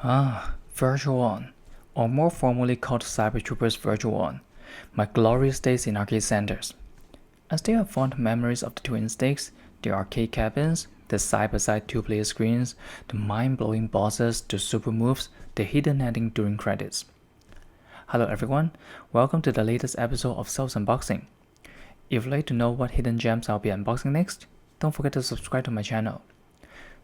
Virtual-On, or more formally called Cyber Troopers Virtual-On, my glorious days in arcade centers. I still have fond memories of the twin sticks, the arcade cabins, the side-by-side two-player screens, the mind-blowing bosses, the super moves, the hidden ending during credits. Hello everyone, welcome to the latest episode of Self Unboxing. If you'd like to know what hidden gems I'll be unboxing next, don't forget to subscribe to my channel.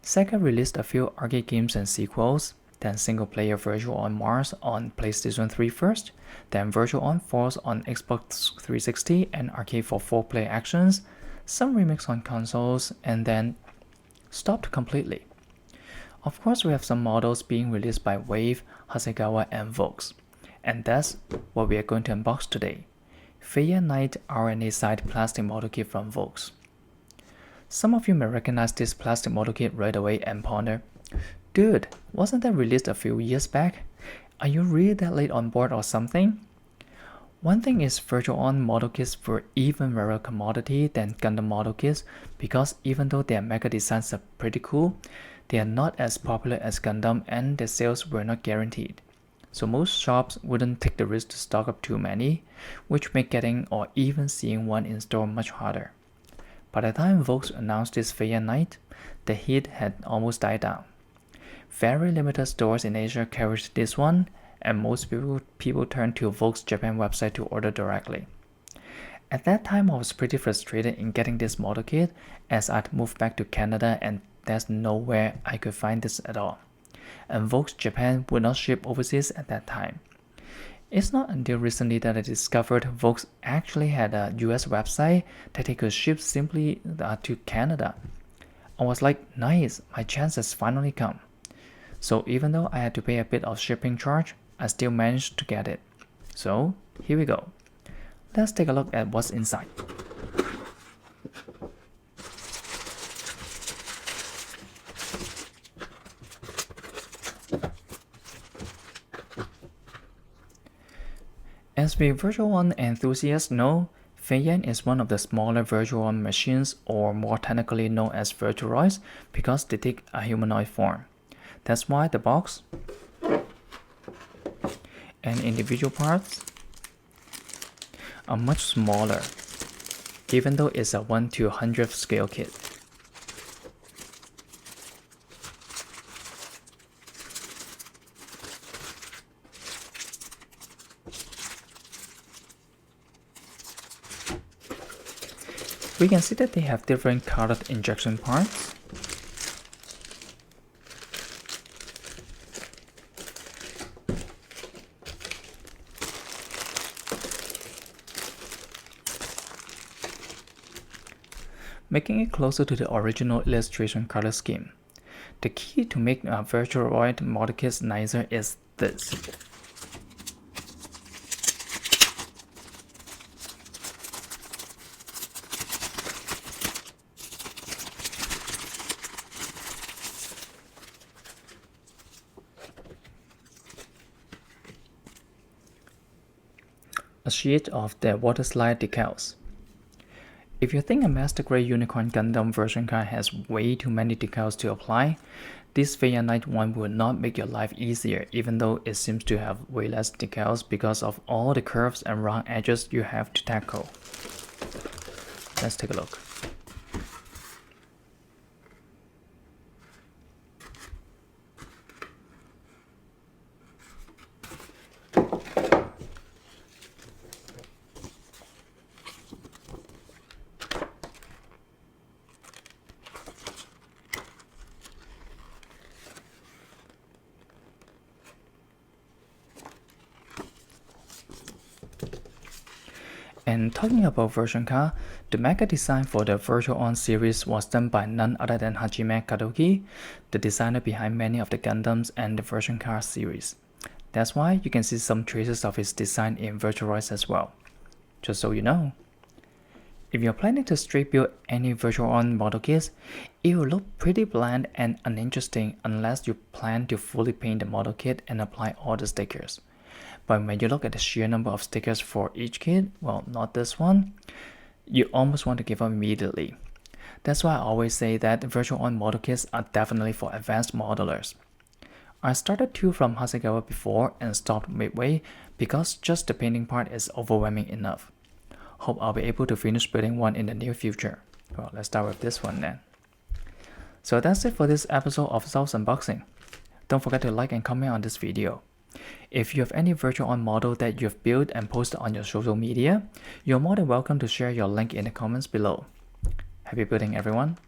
Sega released a few arcade games and sequels, then single-player Virtual-On Mars on PlayStation 3 first, then Virtual-On Force on Xbox 360 and arcade for 4-player actions, some remakes on consoles, and then stopped completely. Of course, we have some models being released by Wave, Hasegawa, and Volks, and that's what we are going to unbox today. Fei-Yen RNA side plastic model kit from Volks. Some of you may recognize this plastic model kit right away and ponder, dude, wasn't that released a few years back? Are you really that late on board or something? One thing is Virtual-On model kits were even rarer commodity than Gundam model kits because even though their mecha designs are pretty cool, they are not as popular as Gundam and their sales were not guaranteed. So most shops wouldn't take the risk to stock up too many, which made getting or even seeing one in store much harder. By the time Volks announced this Fei-Yen, the heat had almost died down. Very limited stores in Asia carried this one, and most people turned to Volks Japan website to order directly. At that time, I was pretty frustrated in getting this model kit as I'd moved back to Canada and there's nowhere I could find this at all. And Volks Japan would not ship overseas at that time. It's not until recently that I discovered Volks actually had a US website that they could ship simply to Canada. I was like, nice, my chance has finally come. So even though I had to pay a bit of shipping charge, I still managed to get it. So here we go. Let's take a look at what's inside. As we Virtual-On enthusiasts know, Fei-Yen is one of the smaller Virtual-On machines, or more technically known as Virtualoids, because they take a humanoid form. That's why the box and individual parts are much smaller, even though it's a 1/100th scale kit. We can see that they have different colored injection parts. Making it closer to the original illustration color scheme. The key to make a Virtualoid model kits nicer is this. A sheet of the water slide decals. If you think a Master Grade Unicorn Gundam version card has way too many decals to apply, this Fei-Yen one will not make your life easier, even though it seems to have way less decals because of all the curves and round edges you have to tackle. Let's take a look. And talking about version card, the mecha design for the Virtual-On series was done by none other than Hajime Kadoki, the designer behind many of the Gundams and the version card series. That's why you can see some traces of his design in Virtualoids as well. Just so you know. If you're planning to straight build any Virtual-On model kits, it will look pretty bland and uninteresting unless you plan to fully paint the model kit and apply all the stickers. But when you look at the sheer number of stickers for each kit, well, not this one, you almost want to give up immediately. That's why I always say that Virtual-On model kits are definitely for advanced modelers. I started two from Hasegawa before and stopped midway because just the painting part is overwhelming enough. Hope I'll be able to finish building one in the near future. Well, let's start with this one then. So that's it for this episode of Self Unboxing. Don't forget to like and comment on this video. If you have any virtual on model that you've built and posted on your social media, you're more than welcome to share your link in the comments below. Happy building, everyone!